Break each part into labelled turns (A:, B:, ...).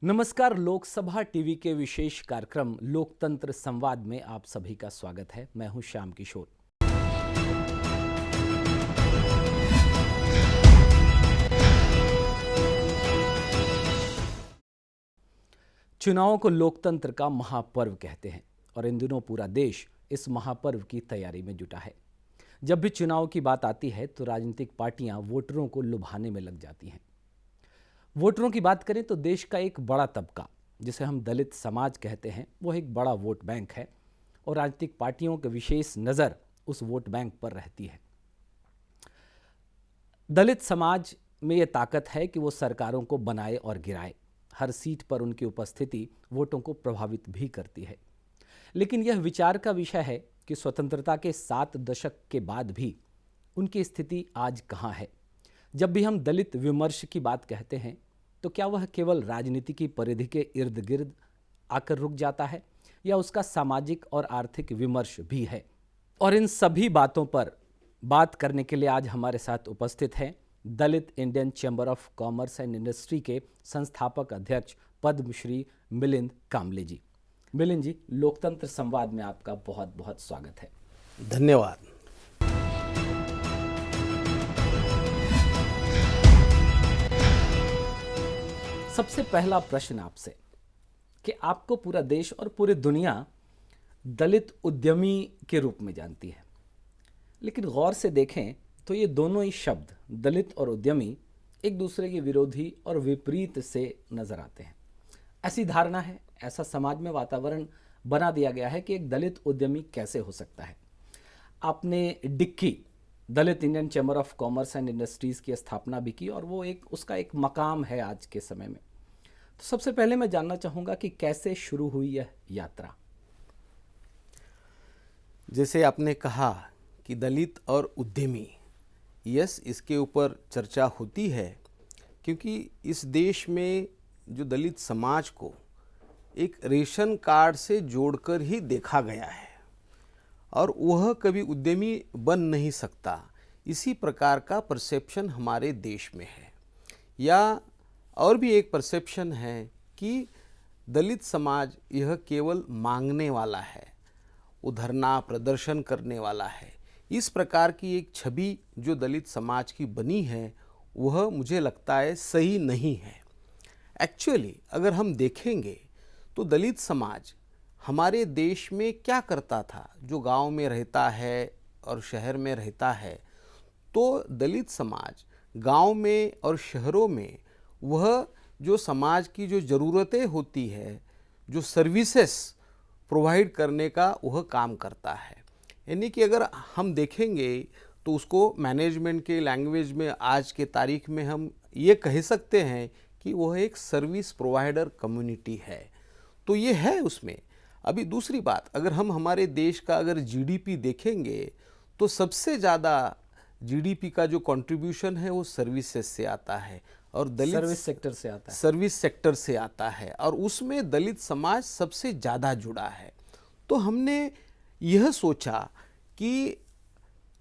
A: नमस्कार। लोकसभा टीवी के विशेष कार्यक्रम लोकतंत्र संवाद में आप सभी का स्वागत है। मैं हूं श्याम किशोर। चुनावों को लोकतंत्र का महापर्व कहते हैं और इन दिनों पूरा देश इस महापर्व की तैयारी में जुटा है। जब भी चुनाव की बात आती है तो राजनीतिक पार्टियां वोटरों को लुभाने में लग जाती हैं। वोटरों की बात करें तो देश का एक बड़ा तबका, जिसे हम दलित समाज कहते हैं, वो एक बड़ा वोट बैंक है और राजनीतिक पार्टियों की विशेष नज़र उस वोट बैंक पर रहती है। दलित समाज में ये ताकत है कि वो सरकारों को बनाए और गिराए। हर सीट पर उनकी उपस्थिति वोटों को प्रभावित भी करती है। लेकिन यह विचार का विषय है कि स्वतंत्रता के 7 दशक के बाद भी उनकी स्थिति आज कहाँ है। जब भी हम दलित विमर्श की बात कहते हैं तो क्या वह केवल राजनीति की परिधि के इर्द गिर्द आकर रुक जाता है या उसका सामाजिक और आर्थिक विमर्श भी है। और इन सभी बातों पर बात करने के लिए आज हमारे साथ उपस्थित हैं Dalit Indian chamber of commerce and industry के संस्थापक अध्यक्ष पद्मश्री मिलिंद कामले जी। मिलिंद जी, लोकतंत्र संवाद में आपका बहुत बहुत स्वागत है।
B: धन्यवाद।
A: सबसे पहला प्रश्न आपसे कि आपको पूरा देश और पूरी दुनिया दलित उद्यमी के रूप में जानती है, लेकिन गौर से देखें तो ये दोनों ही शब्द दलित और उद्यमी एक दूसरे के विरोधी और विपरीत से नजर आते हैं। ऐसी धारणा है, ऐसा समाज में वातावरण बना दिया गया है कि एक दलित उद्यमी कैसे हो सकता है। आपने DICCI Dalit Indian chamber of commerce and Industries की स्थापना भी की और वो उसका एक मकाम है आज के समय में। तो सबसे पहले मैं जानना चाहूँगा कि कैसे शुरू हुई यह यात्रा।
B: जैसे आपने कहा कि दलित और उद्यमी, यस, इसके ऊपर चर्चा होती है क्योंकि इस देश में जो दलित समाज को एक रेशन कार्ड से जोड़कर ही देखा गया है और वह कभी उद्यमी बन नहीं सकता, इसी प्रकार का परसेप्शन हमारे देश में है। या और भी एक परसेप्शन है कि दलित समाज यह केवल मांगने वाला है, उधरना प्रदर्शन करने वाला है। इस प्रकार की एक छवि जो दलित समाज की बनी है वह मुझे लगता है सही नहीं है। एक्चुअली अगर हम देखेंगे तो दलित समाज हमारे देश में क्या करता था, जो गांव में रहता है और शहर में रहता है, तो दलित समाज गांव में और शहरों में वह जो समाज की जो ज़रूरतें होती है, जो सर्विसेज प्रोवाइड करने का वह काम करता है। यानी कि अगर हम देखेंगे तो उसको मैनेजमेंट के लैंग्वेज में आज के तारीख में हम ये कह सकते हैं कि वह एक सर्विस प्रोवाइडर कम्युनिटी है। तो ये है उसमें। अभी दूसरी बात, अगर हम हमारे देश का अगर जीडीपी देखेंगे तो सबसे ज़्यादा जीडीपी का जो कंट्रीब्यूशन है वो सर्विसेज से आता है और दलित
A: सर्विस सेक्टर से आता है।
B: सर्विस सेक्टर से आता है और उसमें दलित समाज सबसे ज़्यादा जुड़ा है। तो हमने यह सोचा कि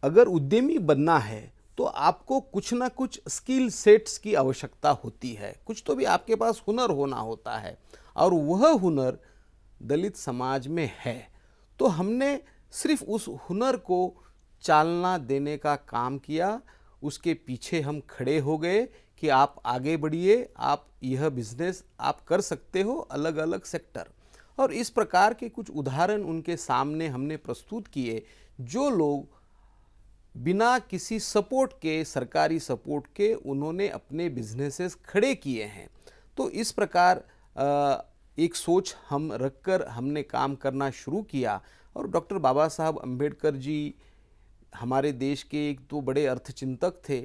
B: अगर उद्यमी बनना है तो आपको कुछ ना कुछ स्किल सेट्स की आवश्यकता होती है, कुछ तो भी आपके पास हुनर होना होता है और वह हुनर दलित समाज में है। तो हमने सिर्फ उस हुनर को चालना देने का काम किया, उसके पीछे हम खड़े हो गए कि आप आगे बढ़िए, आप यह बिजनेस आप कर सकते हो, अलग अलग सेक्टर। और इस प्रकार के कुछ उदाहरण उनके सामने हमने प्रस्तुत किए, जो लोग बिना किसी सपोर्ट के, सरकारी सपोर्ट के, उन्होंने अपने बिजनेसेस खड़े किए हैं। तो इस प्रकार एक सोच हम रखकर हमने काम करना शुरू किया और डॉक्टर बाबा साहब अम्बेडकर जी हमारे देश के एक तो बड़े अर्थचिंतक थे।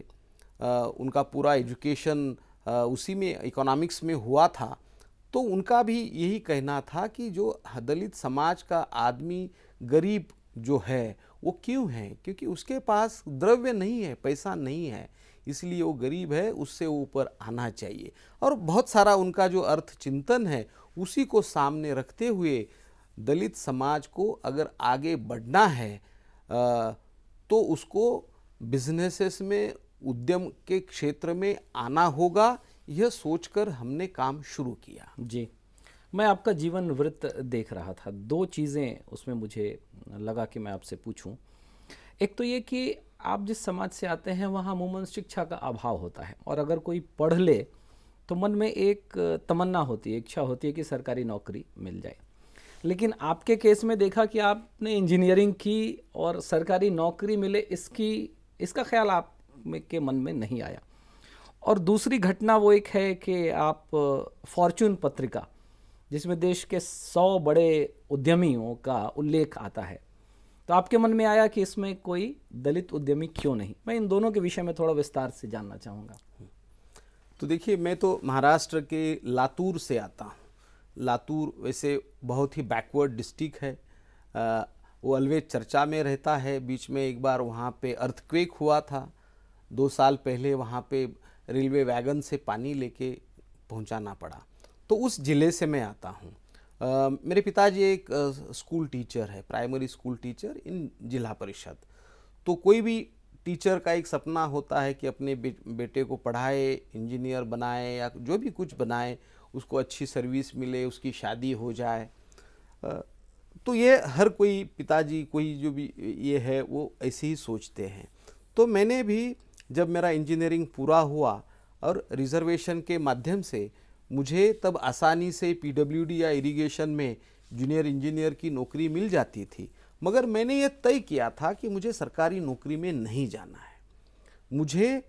B: उनका पूरा एजुकेशन उसी में इकोनॉमिक्स में हुआ था। तो उनका भी यही कहना था कि जो दलित समाज का आदमी गरीब जो है वो क्यों है, क्योंकि उसके पास द्रव्य नहीं है, पैसा नहीं है, इसलिए वो गरीब है, उससे ऊपर आना चाहिए। और बहुत सारा उनका जो अर्थ चिंतन है उसी को सामने रखते हुए दलित समाज को अगर आगे बढ़ना है तो उसको बिजनेसेस में, उद्यम के क्षेत्र में आना होगा। यह सोचकर हमने काम शुरू किया।
A: जी, मैं आपका जीवन वृत्त देख रहा था। दो चीज़ें उसमें मुझे लगा कि मैं आपसे पूछूं। एक तो ये कि आप जिस समाज से आते हैं वहाँ अमूमन शिक्षा का अभाव होता है, और अगर कोई पढ़ ले तो मन में एक तमन्ना होती है, इच्छा होती है कि सरकारी नौकरी मिल जाए। लेकिन आपके केस में देखा कि आपने इंजीनियरिंग की और सरकारी नौकरी मिले इसका ख्याल आप के मन में नहीं आया। और दूसरी घटना वो एक है कि आप फॉर्च्यून पत्रिका, जिसमें देश के 100 बड़े उद्यमियों का उल्लेख आता है, तो आपके मन में आया कि इसमें कोई दलित उद्यमी क्यों नहीं। मैं इन दोनों के विषय में थोड़ा विस्तार से जानना चाहूँगा।
B: तो देखिए, मैं तो महाराष्ट्र के लातूर से आता हूँ। लातूर वैसे बहुत ही बैकवर्ड डिस्ट्रिक्ट है। वो अलवेज चर्चा में रहता है। बीच में एक बार वहाँ पे अर्थक्वेक हुआ था 2 साल पहले, वहाँ पे रेलवे वैगन से पानी लेके पहुँचाना पड़ा। तो उस ज़िले से मैं आता हूँ। मेरे पिताजी एक स्कूल टीचर है, प्राइमरी स्कूल टीचर इन जिला परिषद। तो कोई भी टीचर का एक सपना होता है कि अपने बेटे को पढ़ाए, इंजीनियर बनाए या जो भी कुछ बनाए, उसको अच्छी सर्विस मिले, उसकी शादी हो जाए। तो ये हर कोई पिताजी, कोई जो भी ये है, वो ऐसे ही सोचते हैं। तो मैंने भी जब मेरा इंजीनियरिंग पूरा हुआ और रिजर्वेशन के माध्यम से मुझे तब आसानी से पीडब्ल्यूडी या इरिगेशन में जूनियर इंजीनियर की नौकरी मिल जाती थी, मगर मैंने ये तय किया था कि मुझे सरकारी नौकरी में नहीं जाना है, मुझे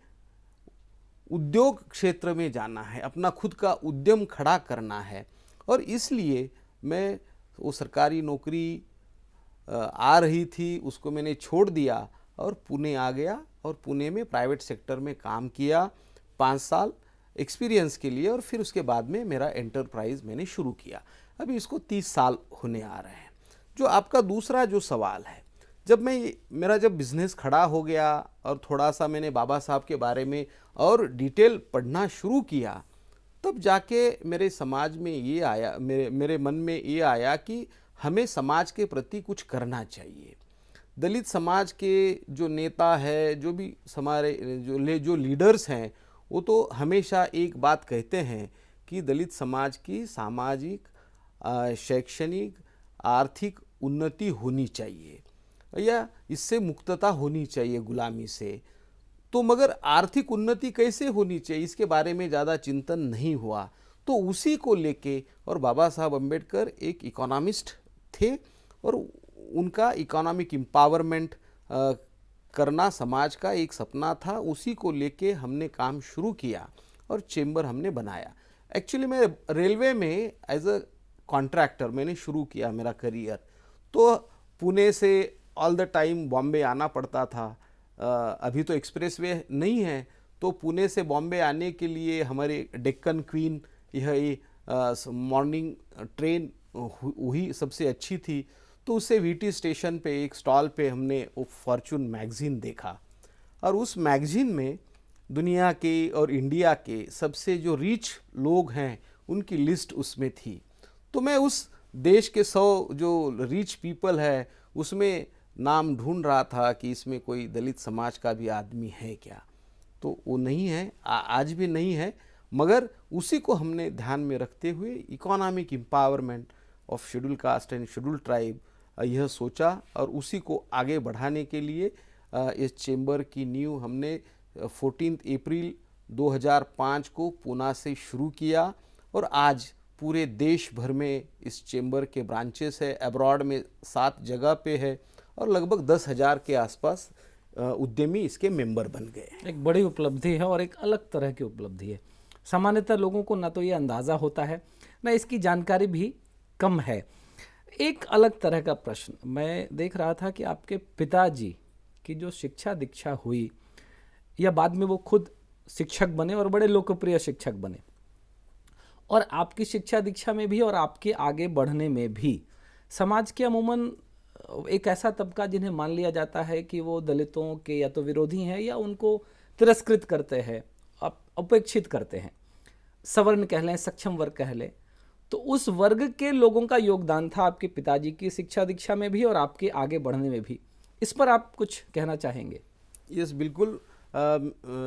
B: उद्योग क्षेत्र में जाना है, अपना खुद का उद्यम खड़ा करना है। और इसलिए मैं वो सरकारी नौकरी आ रही थी, उसको मैंने छोड़ दिया और पुणे आ गया और पुणे में प्राइवेट सेक्टर में काम किया 5 साल एक्सपीरियंस के लिए, और फिर उसके बाद में मेरा एंटरप्राइज मैंने शुरू किया। अभी इसको 30 साल होने आ रहे हैं। जो आपका दूसरा जो सवाल है, जब मेरा बिज़नेस खड़ा हो गया और थोड़ा सा मैंने बाबा साहब के बारे में और डिटेल पढ़ना शुरू किया, तब जाके मेरे समाज में ये आया, मेरे मन में ये आया कि हमें समाज के प्रति कुछ करना चाहिए। दलित समाज के जो नेता है, जो भी हमारे जो लीडर्स हैं, वो तो हमेशा एक बात कहते हैं कि दलित समाज की सामाजिक, शैक्षणिक, आर्थिक उन्नति होनी चाहिए या इससे मुक्तता होनी चाहिए गुलामी से। तो मगर आर्थिक उन्नति कैसे होनी चाहिए, इसके बारे में ज़्यादा चिंतन नहीं हुआ। तो उसी को लेके, और बाबा साहब अम्बेडकर एक इकोनॉमिस्ट थे और उनका इकोनॉमिक एम्पावरमेंट करना समाज का एक सपना था। उसी को लेके हमने काम शुरू किया और चेंबर हमने बनाया। एक्चुअली मैं रेलवे में एज अ कॉन्ट्रैक्टर मैंने शुरू किया मेरा करियर। तो पुणे से ऑल द टाइम बॉम्बे आना पड़ता था। अभी तो एक्सप्रेसवे नहीं है, तो पुणे से बॉम्बे आने के लिए हमारे डेक्कन क्वीन यह मॉर्निंग ट्रेन वही सबसे अच्छी थी। तो उससे वीटी स्टेशन पे एक स्टॉल पे हमने वो फॉर्च्यून मैगज़ीन देखा, और उस मैगज़ीन में दुनिया के और इंडिया के सबसे जो रिच लोग हैं उनकी लिस्ट उसमें थी। तो मैं उस देश के 100 जो रिच पीपल है उसमें नाम ढूंढ रहा था कि इसमें कोई दलित समाज का भी आदमी है क्या। तो वो नहीं है, आज भी नहीं है, मगर उसी को हमने ध्यान में रखते हुए economic empowerment of schedule caste and schedule tribe यह सोचा, और उसी को आगे बढ़ाने के लिए इस चेंबर की नींव हमने 14 अप्रैल 2005 को पुणे से शुरू किया। और आज पूरे देश भर में इस चेंबर के ब्रांचेस है, अब्रॉड में 7 जगह पे है, और लगभग 10,000 के आसपास उद्यमी इसके मेंबर बन गए।
A: एक बड़ी उपलब्धि है और एक अलग तरह की उपलब्धि है। सामान्यतः लोगों को ना तो ये अंदाज़ा होता है, ना इसकी जानकारी भी कम है। एक अलग तरह का प्रश्न, मैं देख रहा था कि आपके पिताजी की जो शिक्षा दीक्षा हुई, या बाद में वो खुद शिक्षक बने और बड़े लोकप्रिय शिक्षक बने, और आपकी शिक्षा दीक्षा में भी और आपके आगे बढ़ने में भी समाज के अमूमन एक ऐसा तबका जिन्हें मान लिया जाता है कि वो दलितों के या तो विरोधी हैं या उनको तिरस्कृत करते हैं, उपेक्षित करते हैं, सवर्ण कह लें, सक्षम वर्ग कह लें। तो उस वर्ग के लोगों का योगदान था आपके पिताजी की शिक्षा दीक्षा में भी और आपके आगे बढ़ने में भी। इस पर आप कुछ कहना चाहेंगे?
B: यस, बिल्कुल।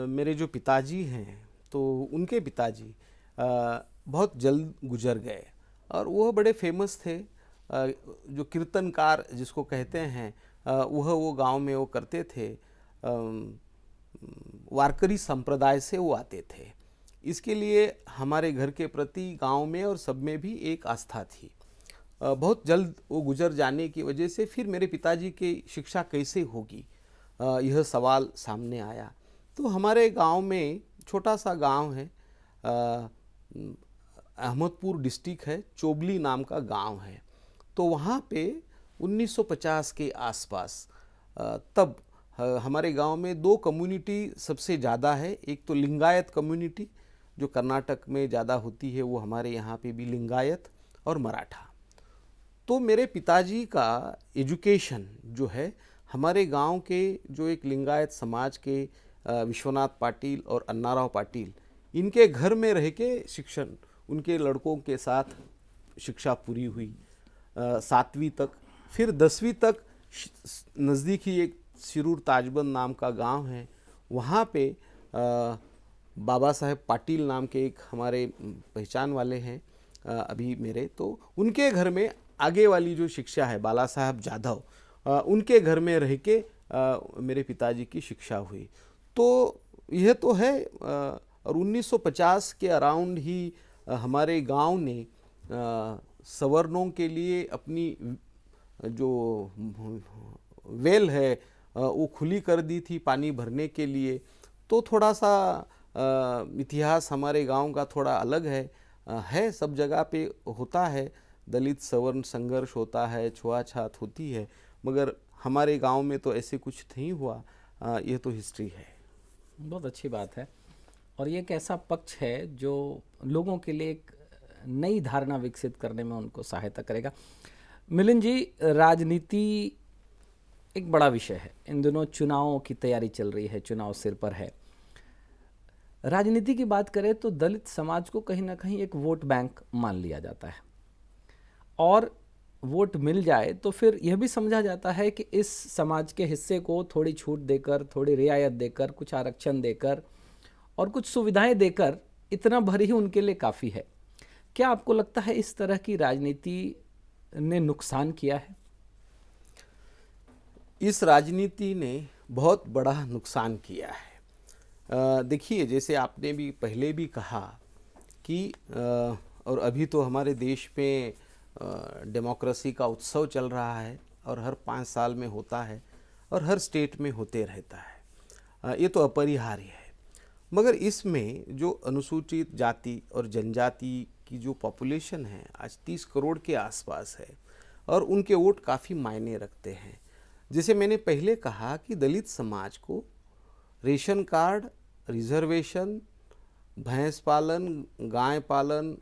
B: मेरे जो पिताजी हैं तो उनके पिताजी बहुत जल्द गुजर गए और वह बड़े फेमस थे। जो कीर्तनकार जिसको कहते हैं वह वो गांव में वो करते थे। वारकरी संप्रदाय से वो आते थे। इसके लिए हमारे घर के प्रति गांव में और सब में भी एक आस्था थी। बहुत जल्द वो गुजर जाने की वजह से फिर मेरे पिताजी की शिक्षा कैसे होगी, यह सवाल सामने आया। तो हमारे गांव में छोटा सा गांव है, अहमदपुर डिस्ट्रिक्ट है, चोबली नाम का गांव है। तो वहाँ पे 1950 के आसपास तब हमारे गांव में दो कम्युनिटी सबसे ज़्यादा है। एक तो लिंगायत कम्युनिटी जो कर्नाटक में ज़्यादा होती है, वो हमारे यहाँ पे भी लिंगायत और मराठा। तो मेरे पिताजी का एजुकेशन जो है हमारे गांव के जो एक लिंगायत समाज के विश्वनाथ पाटिल और अन्नाराव पाटिल, इनके घर में रह के शिक्षण, उनके लड़कों के साथ शिक्षा पूरी हुई 7वीं तक। फिर 10वीं तक नज़दीक ही एक शिरूर ताजबंद नाम का गांव है, वहाँ पे बाबा साहेब पाटिल नाम के एक हमारे पहचान वाले हैं अभी मेरे, तो उनके घर में आगे वाली जो शिक्षा है बाला साहब जाधव, उनके घर में रह के मेरे पिताजी की शिक्षा हुई। तो यह तो है। और 1950 के अराउंड ही हमारे गांव ने सवर्णों के लिए अपनी जो वेल है वो खुली कर दी थी पानी भरने के लिए। तो थोड़ा सा इतिहास हमारे गांव का थोड़ा अलग है, सब जगह पे होता है, दलित सवर्ण संघर्ष होता है, छुआछात होती है, मगर हमारे गांव में तो ऐसे कुछ नहीं हुआ। ये तो हिस्ट्री है।
A: बहुत अच्छी बात है। और ये एक ऐसा पक्ष है जो लोगों के लिए एक नई धारणा विकसित करने में उनको सहायता करेगा। मिलिंद जी, राजनीति एक बड़ा विषय है। इन दिनों चुनावों की तैयारी चल रही है, चुनाव सिर पर है। राजनीति की बात करें तो दलित समाज को कहीं ना कहीं एक वोट बैंक मान लिया जाता है, और वोट मिल जाए तो फिर यह भी समझा जाता है कि इस समाज के हिस्से को थोड़ी छूट देकर, थोड़ी रियायत देकर, कुछ आरक्षण देकर और कुछ सुविधाएं देकर इतना भर ही उनके लिए काफ़ी है। क्या आपको लगता है इस तरह की राजनीति ने नुकसान किया है?
B: इस राजनीति ने बहुत बड़ा नुकसान किया है। देखिए, जैसे आपने भी पहले भी कहा कि और अभी तो हमारे देश में डेमोक्रेसी का उत्सव चल रहा है और हर 5 साल में होता है और हर स्टेट में होते रहता है, ये तो अपरिहार्य है। मगर इसमें जो अनुसूचित जाति और जनजाति की जो पॉपुलेशन है आज 30 करोड़ के आसपास है और उनके वोट काफ़ी मायने रखते हैं। जैसे मैंने पहले कहा कि दलित समाज को रेशन कार्ड, रिजर्वेशन, भैंस पालन, गाय पालन,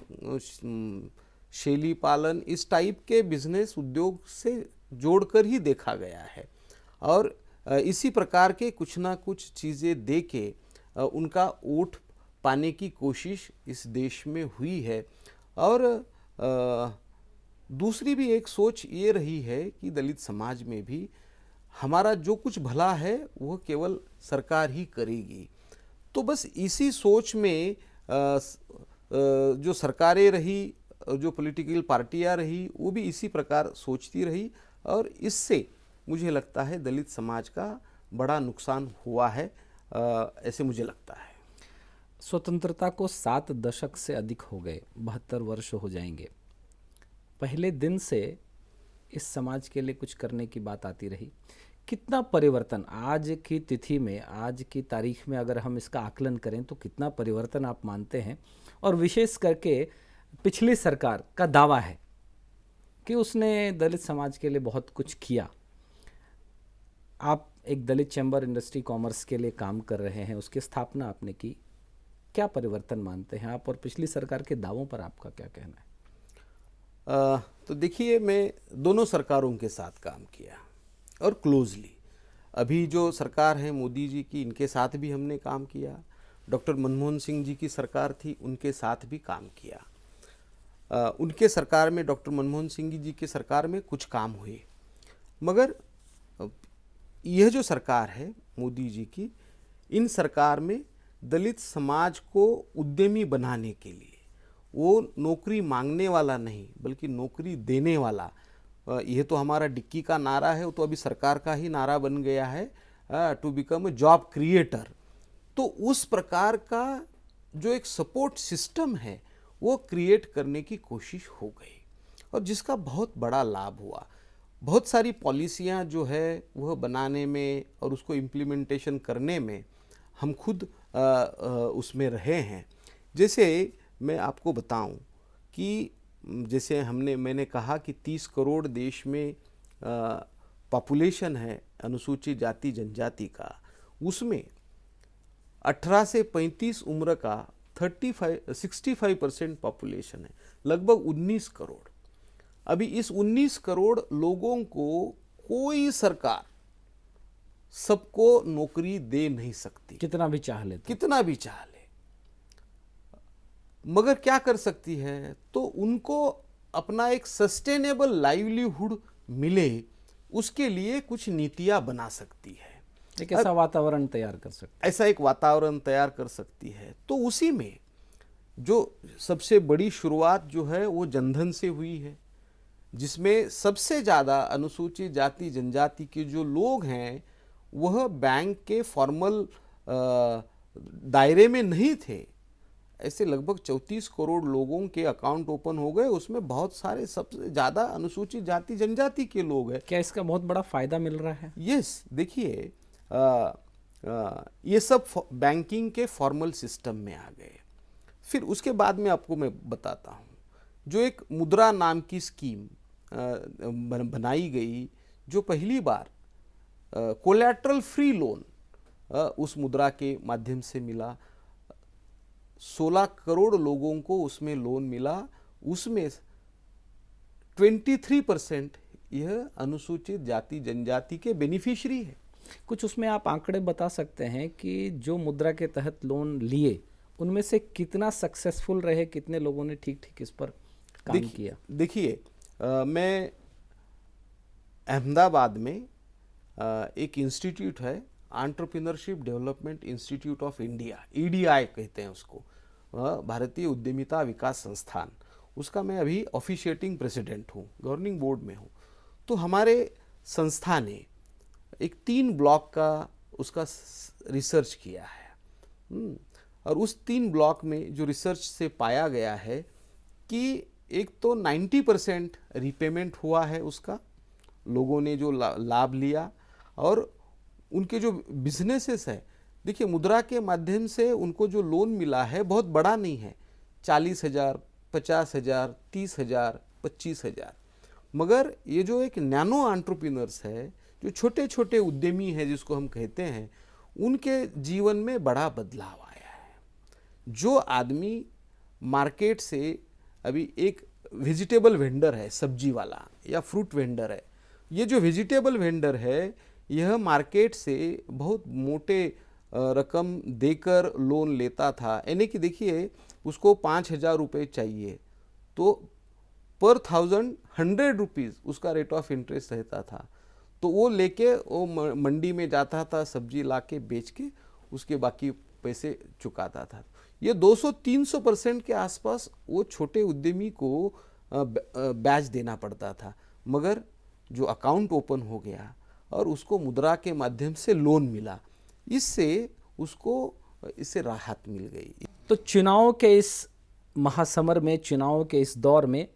B: शेली पालन, इस टाइप के बिजनेस उद्योग से जोड़कर ही देखा गया है और इसी प्रकार के कुछ ना कुछ चीज़ें दे के उनका वोट पाने की कोशिश इस देश में हुई है। और दूसरी भी एक सोच ये रही है कि दलित समाज में भी हमारा जो कुछ भला है वह केवल सरकार ही करेगी। तो बस इसी सोच में जो सरकारें रही, जो पॉलिटिकल पार्टियां रही, वो भी इसी प्रकार सोचती रही और इससे मुझे लगता है दलित समाज का बड़ा नुकसान हुआ है, ऐसे मुझे लगता है।
A: स्वतंत्रता को 7 दशक से अधिक हो गए, 72 वर्ष हो जाएंगे। पहले दिन से इस समाज के लिए कुछ करने की बात आती रही। कितना परिवर्तन आज की तिथि में, आज की तारीख में अगर हम इसका आकलन करें तो कितना परिवर्तन आप मानते हैं? और विशेष करके पिछली सरकार का दावा है कि उसने दलित समाज के लिए बहुत कुछ किया। आप एक दलित चैम्बर इंडस्ट्री कॉमर्स के लिए काम कर रहे हैं, उसकी स्थापना आपने की। क्या परिवर्तन मानते हैं आप और पिछली सरकार के दावों पर आपका क्या कहना है?
B: तो देखिए, मैं दोनों सरकारों के साथ काम किया और क्लोजली। अभी जो सरकार है मोदी जी की, इनके साथ भी हमने काम किया। डॉक्टर मनमोहन सिंह जी की सरकार थी, उनके साथ भी काम किया। उनके सरकार में, डॉक्टर मनमोहन सिंह जी की सरकार में कुछ काम हुए, मगर यह जो सरकार है मोदी जी की, इन सरकार में दलित समाज को उद्यमी बनाने के लिए, वो नौकरी मांगने वाला नहीं बल्कि नौकरी देने वाला, यह तो हमारा डिक्की का नारा है, वो तो अभी सरकार का ही नारा बन गया है, to become a job creator. तो उस प्रकार का जो एक सपोर्ट सिस्टम है वो क्रिएट करने की कोशिश हो गई और जिसका बहुत बड़ा लाभ हुआ। बहुत सारी पॉलिसियां जो है वह बनाने में और उसको इम्प्लीमेंटेशन करने में हम खुद उसमें रहे हैं। जैसे मैं आपको बताऊं कि जैसे मैंने कहा कि 30 करोड़ देश में पॉपुलेशन है अनुसूचित जाति जनजाति का, उसमें 18 से 35 उम्र का 65% पॉपुलेशन है, लगभग 19 करोड़। अभी इस 19 करोड़ लोगों को कोई सरकार सबको नौकरी दे नहीं सकती,
A: कितना भी चाह ले तो।
B: कितना भी चाह ले, मगर क्या कर सकती है, तो उनको अपना एक सस्टेनेबल लाइवलीहुड मिले उसके लिए कुछ नीतियां बना सकती है,
A: एक ऐसा वातावरण तैयार कर सकती,
B: ऐसा एक वातावरण तैयार कर सकती है। तो उसी में जो सबसे बड़ी शुरुआत जो है वो जनधन से हुई है, जिसमें सबसे ज़्यादा अनुसूचित जाति जनजाति के जो लोग हैं वह बैंक के फॉर्मल दायरे में नहीं थे। ऐसे लगभग 34 करोड़ लोगों के अकाउंट ओपन हो गए, उसमें बहुत सारे सबसे ज़्यादा अनुसूचित जाति जनजाति के लोग हैं।
A: क्या इसका बहुत बड़ा फायदा मिल रहा है?
B: यस, देखिए ये सब बैंकिंग के फॉर्मल सिस्टम में आ गए। फिर उसके बाद में आपको मैं बताता हूँ, जो एक मुद्रा नाम की स्कीम बनाई गई, जो पहली बार कोलैटरल फ्री लोन उस मुद्रा के माध्यम से मिला। 16 करोड़ लोगों को उसमें लोन मिला, उसमें 23% यह अनुसूचित जाति जनजाति के बेनिफिशियरी है।
A: कुछ उसमें आप आंकड़े बता सकते हैं कि जो मुद्रा के तहत लोन लिए उनमें से कितना सक्सेसफुल रहे, कितने लोगों ने ठीक ठीक इस पर काम किया?
B: देखिए, मैं अहमदाबाद में एक इंस्टीट्यूट है, entrepreneurship development institute of India, EDI कहते हैं उसको, भारतीय उद्यमिता विकास संस्थान, उसका मैं अभी ऑफिशिएटिंग प्रेसिडेंट हूँ, गवर्निंग बोर्ड में हूँ। तो हमारे संस्था ने एक 3 ब्लॉक का उसका रिसर्च किया है, और उस 3 ब्लॉक में जो रिसर्च से पाया गया है कि एक तो 90% रीपेमेंट हुआ है, उसका लोगों ने जो लाभ लिया, और उनके जो बिजनेसेस है, देखिए मुद्रा के माध्यम से उनको जो लोन मिला है बहुत बड़ा नहीं है, 40,000, 50,000, 30,000, 25,000, मगर ये जो एक नैनो एंटरप्रेन्योर्स है, जो छोटे छोटे उद्यमी हैं जिसको हम कहते हैं, उनके जीवन में बड़ा बदलाव आया है। जो आदमी मार्केट से, अभी एक वेजिटेबल वेंडर है, सब्जी वाला या फ्रूट वेंडर है, ये जो वेजिटेबल वेंडर है यह मार्केट से बहुत मोटे रकम देकर लोन लेता था, यानी कि देखिए उसको 5,000 रुपये चाहिए तो पर 100 रुपीज़ उसका रेट ऑफ इंटरेस्ट रहता था, तो वो लेके वो मंडी में जाता था, सब्जी लाके बेच के उसके बाकी पैसे चुकाता था। ये 200-300% के आसपास वो छोटे उद्यमी को ब्याज देना पड़ता था, मगर जो अकाउंट ओपन हो गया और उसको मुद्रा के माध्यम से लोन मिला, इससे राहत मिल गई।
A: तो चुनाव के इस महासमर में, चुनाव के इस दौर में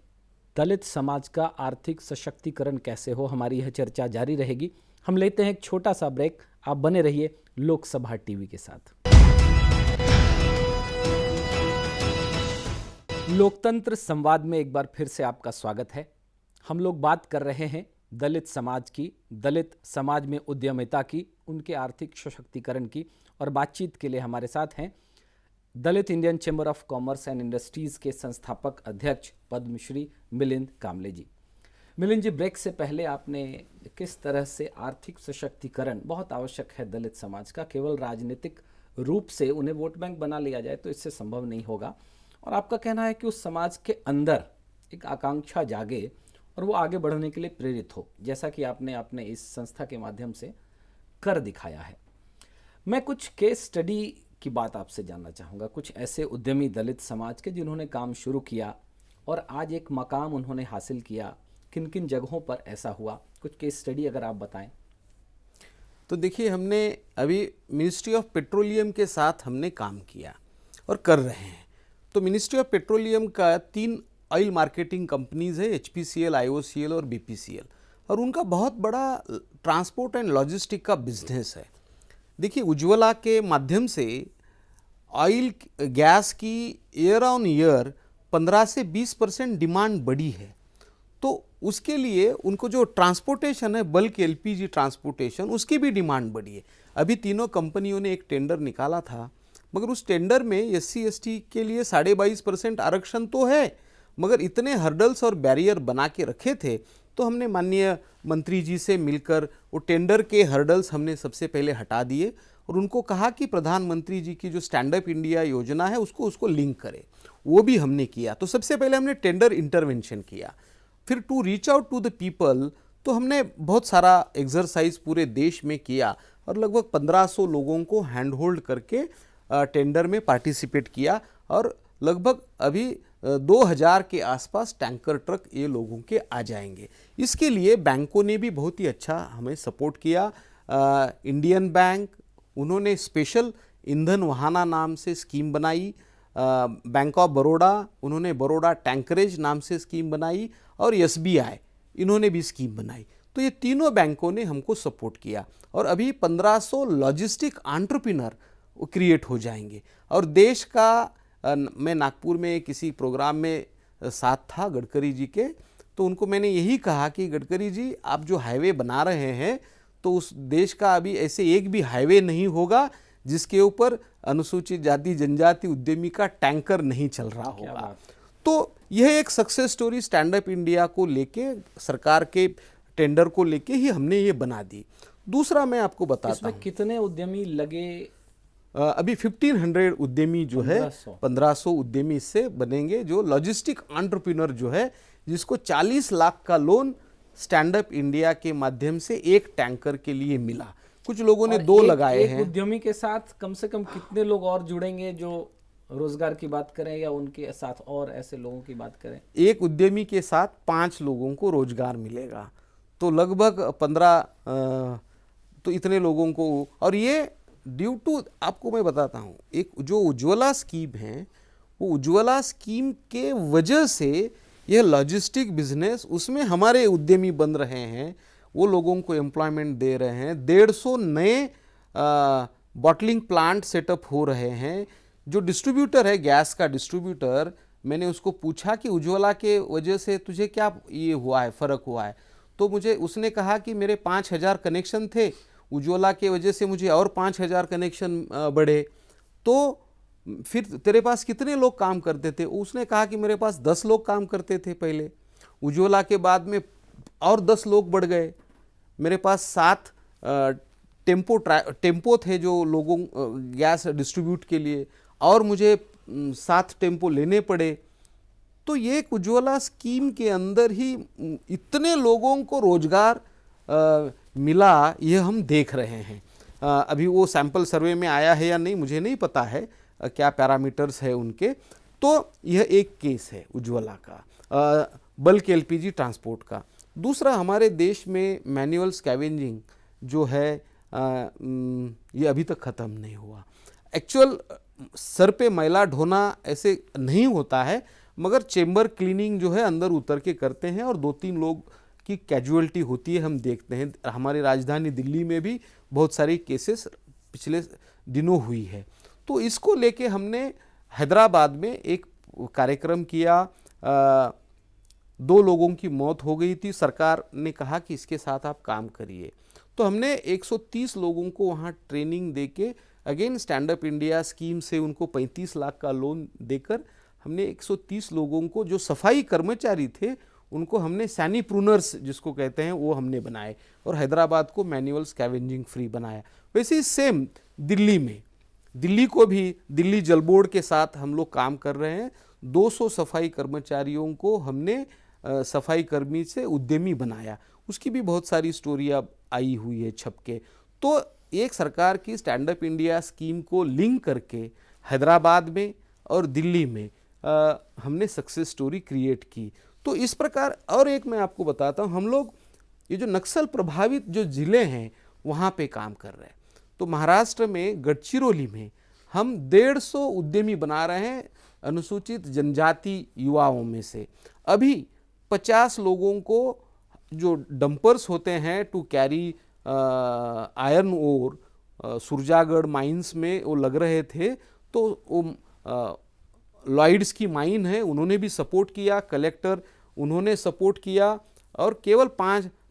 A: दलित समाज का आर्थिक सशक्तिकरण कैसे हो, हमारी यह चर्चा जारी रहेगी। हम लेते हैं एक छोटा सा ब्रेक, आप बने रहिए लोकसभा टीवी के साथ। लोकतंत्र संवाद में एक बार फिर से आपका स्वागत है। हम लोग बात कर रहे हैं दलित समाज की, दलित समाज में उद्यमिता की, उनके आर्थिक सशक्तिकरण की, और बातचीत के लिए हमारे साथ हैं Dalit Indian chamber of commerce and industries के संस्थापक अध्यक्ष पद्मश्री मिलिंद कामले जी। मिलिंद जी, ब्रेक से पहले आपने किस तरह से आर्थिक सशक्तिकरण बहुत आवश्यक है दलित समाज का, केवल राजनीतिक रूप से उन्हें वोट बैंक बना लिया जाए तो इससे संभव नहीं होगा, और आपका कहना है कि उस समाज के अंदर एक आकांक्षा जागे और वो आगे बढ़ने के लिए प्रेरित हो, जैसा कि आपने अपने इस संस्था के माध्यम से कर दिखाया है। मैं कुछ केस स्टडी की बात आपसे जानना चाहूँगा। कुछ ऐसे उद्यमी दलित समाज के जिन्होंने काम शुरू किया और आज एक मकाम उन्होंने हासिल किया, किन किन जगहों पर ऐसा हुआ, कुछ केस स्टडी अगर आप बताएं।
B: तो देखिए, हमने अभी मिनिस्ट्री ऑफ पेट्रोलियम के साथ हमने काम किया और कर रहे हैं। तो मिनिस्ट्री ऑफ पेट्रोलियम का 3 ऑयल मार्केटिंग कंपनीज है, HPCL, IOCL और BPCL, और उनका बहुत बड़ा ट्रांसपोर्ट एंड लॉजिस्टिक का बिजनेस है। देखिए, उज्ज्वला के माध्यम से ऑयल गैस की ईयर ऑन ईयर 15 से 20% डिमांड बढ़ी है। तो उसके लिए उनको जो ट्रांसपोर्टेशन है, बल्क LPG ट्रांसपोर्टेशन, उसकी भी डिमांड बढ़ी है। अभी तीनों कंपनियों ने एक टेंडर निकाला था, मगर उस टेंडर में SC ST के लिए 22.5% आरक्षण तो है, मगर इतने हर्डल्स और बैरियर बना के रखे थे। तो हमने माननीय मंत्री जी से मिलकर वो टेंडर के हर्डल्स हमने सबसे पहले हटा दिए और उनको कहा कि प्रधानमंत्री जी की जो स्टैंड अप इंडिया योजना है उसको लिंक करें। वो भी हमने किया। तो सबसे पहले हमने टेंडर इंटरवेंशन किया। फिर to reach out to the people, तो हमने बहुत सारा एक्सरसाइज पूरे देश में किया और लगभग 1500 लोगों को हैंड होल्ड करके टेंडर में पार्टिसिपेट किया और लगभग अभी 2000 के आसपास टैंकर ट्रक ये लोगों के आ जाएंगे। इसके लिए बैंकों ने भी बहुत ही अच्छा हमें सपोर्ट किया। इंडियन बैंक, उन्होंने स्पेशल ईंधन वहाना नाम से स्कीम बनाई। बैंक ऑफ बड़ौदा, उन्होंने बड़ौदा टैंकरेज नाम से स्कीम बनाई और SBI, इन्होंने भी स्कीम बनाई। तो ये तीनों बैंकों ने हमको सपोर्ट किया और अभी 1500 लॉजिस्टिक एंटरप्रेन्योर क्रिएट हो जाएंगे। और देश का मैं नागपुर में किसी प्रोग्राम में साथ था गडकरी जी के, तो उनको मैंने यही कहा कि गडकरी जी, आप जो हाईवे बना रहे हैं तो उस देश का अभी ऐसे एक भी हाईवे नहीं होगा जिसके ऊपर अनुसूचित जाति जनजाति उद्यमी का टैंकर नहीं चल रहा होगा। तो यह एक success story stand up India को लेके, सरकार के टेंडर को लेके ही हमने ये बना दी। दूसरा मैं आपको बताता हूँ,
A: कितने उद्यमी लगे?
B: अभी 1500 उद्यमी जो है, 1500 उद्यमी इससे बनेंगे, जो लॉजिस्टिक एंटरप्रेन्योर जो है, जिसको 40 लाख का लोन स्टैंड अप इंडिया के माध्यम से एक टैंकर के लिए मिला। कुछ लोगों ने 2 लगाए हैं।
A: एक उद्यमी के साथ कम से कम कितने लोग और जुड़ेंगे जो रोजगार की बात करें, या उनके साथ और ऐसे लोगों की बात करें?
B: एक उद्यमी के साथ 5 लोगों को रोजगार मिलेगा। तो लगभग 15, तो इतने लोगों को। और ये ड्यू टू, आपको मैं बताता हूँ, एक जो उज्ज्वला स्कीम है, वो उज्ज्वला स्कीम के वजह से यह लॉजिस्टिक बिजनेस, उसमें हमारे उद्यमी बन रहे हैं, वो लोगों को एम्प्लॉयमेंट दे रहे हैं। 150 नए बॉटलिंग प्लांट सेटअप हो रहे हैं। जो डिस्ट्रीब्यूटर है, गैस का डिस्ट्रीब्यूटर, मैंने उसको पूछा कि उज्ज्वला के वजह से तुझे क्या ये हुआ है, फ़र्क हुआ है? तो मुझे उसने कहा कि मेरे 5000 कनेक्शन थे, उज्ज्वला के वजह से मुझे और 5000 कनेक्शन बढ़े। तो फिर तेरे पास कितने लोग काम करते थे? उसने कहा कि मेरे पास 10 लोग काम करते थे पहले, उज्ज्वला के बाद में और 10 लोग बढ़ गए। मेरे पास 7 टेम्पो थे जो लोगों गैस डिस्ट्रीब्यूट के लिए, और मुझे 7 टेम्पो लेने पड़े। तो ये उज्ज्वला स्कीम के अंदर ही इतने लोगों को रोजगार मिला, ये हम देख रहे हैं। अभी वो सैंपल सर्वे में आया है या नहीं मुझे नहीं पता है, क्या पैरामीटर्स है उनके। तो यह एक केस है उज्ज्वला का, बल्क LPG ट्रांसपोर्ट का। दूसरा, हमारे देश में मैनुअल स्कैवेंजिंग जो है, ये अभी तक ख़त्म नहीं हुआ। एक्चुअल सर पे मैला ढोना ऐसे नहीं होता है, मगर चेम्बर क्लीनिंग जो है अंदर उतर के करते हैं और 2-3 लोग की कैजुअलिटी होती है, हम देखते हैं। हमारी राजधानी दिल्ली में भी बहुत सारी केसेस पिछले दिनों हुई है। तो इसको लेके हमने हैदराबाद में एक कार्यक्रम किया। 2 लोगों की मौत हो गई थी। सरकार ने कहा कि इसके साथ आप काम करिए। तो हमने 130 लोगों को वहाँ ट्रेनिंग देके, again stand up India scheme से उनको 35 लाख का लोन देकर हमने 130 लोगों को, जो सफाई कर्मचारी थे, उनको हमने सैनिप्रूनर्स जिसको कहते हैं वो हमने बनाए और हैदराबाद को मैनुअल स्कैवेंजिंग फ्री बनाया। वैसे ही सेम दिल्ली में, दिल्ली को भी दिल्ली जल बोर्ड के साथ हम लोग काम कर रहे हैं। 200 सफाई कर्मचारियों को हमने सफाई कर्मी से उद्यमी बनाया। उसकी भी बहुत सारी स्टोरी अब आई हुई है छप के। तो एक सरकार की स्टैंड अप इंडिया स्कीम को लिंक करके हैदराबाद में और दिल्ली में हमने सक्सेस स्टोरी क्रिएट की। तो इस प्रकार, और एक मैं आपको बताता हूँ, हम लोग ये जो नक्सल प्रभावित जो ज़िले हैं वहाँ पे काम कर रहे हैं। तो महाराष्ट्र में गढ़चिरौली में हम 150 उद्यमी बना रहे हैं अनुसूचित जनजाति युवाओं में से। अभी 50 लोगों को जो डंपर्स होते हैं to carry iron ore Surjagarh mines में वो लग रहे थे, तो वो लॉयड्स की माइन है, उन्होंने भी सपोर्ट किया, कलेक्टर उन्होंने सपोर्ट किया, और केवल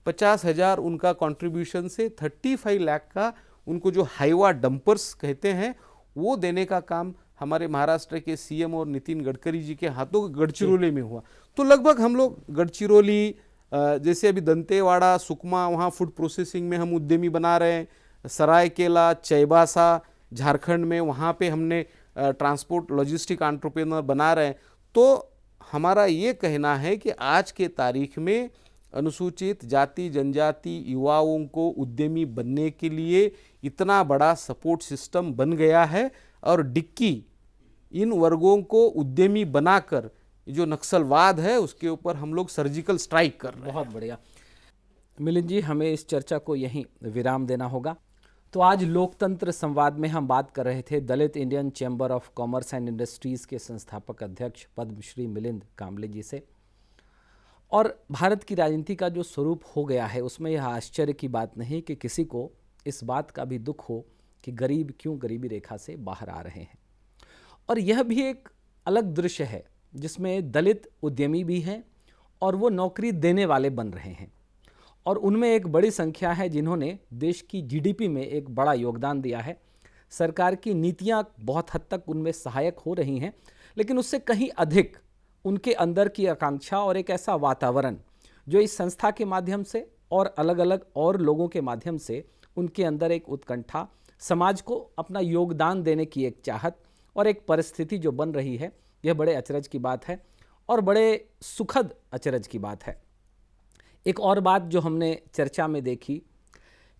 B: 50,000 उनका कंट्रीब्यूशन से 35 लाख का उनको जो हाईवा डंपर्स कहते हैं वो देने का काम हमारे महाराष्ट्र के सीएम और नितिन गडकरी जी के हाथों गढ़चिरौली में हुआ। तो लगभग हम लोग गढ़चिरौली, जैसे अभी दंतेवाड़ा, सुकमा, वहाँ फूड प्रोसेसिंग में हम उद्यमी बना रहे हैं, सरायकेला, चैबासा झारखंड में वहाँ पे हमने ट्रांसपोर्ट लॉजिस्टिक एंटरप्रेन्योर बना रहे हैं। तो हमारा ये कहना है कि आज के तारीख में अनुसूचित जाति जनजाति युवाओं को उद्यमी बनने के लिए इतना बड़ा सपोर्ट सिस्टम बन गया है, और डिक्की इन वर्गों को उद्यमी बनाकर जो नक्सलवाद है उसके ऊपर हम लोग सर्जिकल स्ट्राइक कर रहे हैं।
A: बहुत बढ़िया मिलिंद जी, हमें इस चर्चा को यहीं विराम देना होगा। तो आज लोकतंत्र संवाद में हम बात कर रहे थे Dalit Indian chamber of commerce and industries के संस्थापक अध्यक्ष पद्मश्री मिलिंद कांबले जी से। और भारत की राजनीति का जो स्वरूप हो गया है उसमें यह आश्चर्य की बात नहीं कि किसी को इस बात का भी दुख हो कि गरीब क्यों गरीबी रेखा से बाहर आ रहे हैं। और यह भी एक अलग दृश्य है जिसमें दलित उद्यमी भी हैं और वो नौकरी देने वाले बन रहे हैं, और उनमें एक बड़ी संख्या है जिन्होंने देश की जीडीपी में एक बड़ा योगदान दिया है। सरकार की नीतियां बहुत हद तक उनमें सहायक हो रही हैं, लेकिन उससे कहीं अधिक उनके अंदर की आकांक्षा और एक ऐसा वातावरण जो इस संस्था के माध्यम से और अलग अलग और लोगों के माध्यम से उनके अंदर एक उत्कंठा, समाज को अपना योगदान देने की एक चाहत और एक परिस्थिति जो बन रही है, यह बड़े अचरज की बात है और बड़े सुखद अचरज की बात है। एक और बात जो हमने चर्चा में देखी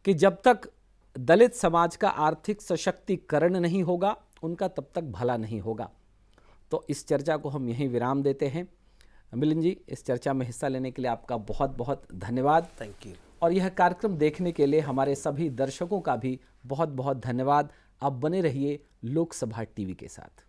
A: कि जब तक दलित समाज का आर्थिक सशक्तिकरण नहीं होगा उनका तब तक भला नहीं होगा। तो इस चर्चा को हम यहीं विराम देते हैं। मिलिंद जी, इस चर्चा में हिस्सा लेने के लिए आपका बहुत बहुत धन्यवाद।
B: Thank you.
A: और यह कार्यक्रम देखने के लिए हमारे सभी दर्शकों का भी बहुत बहुत धन्यवाद। आप बने रहिए लोकसभा टीवी के साथ।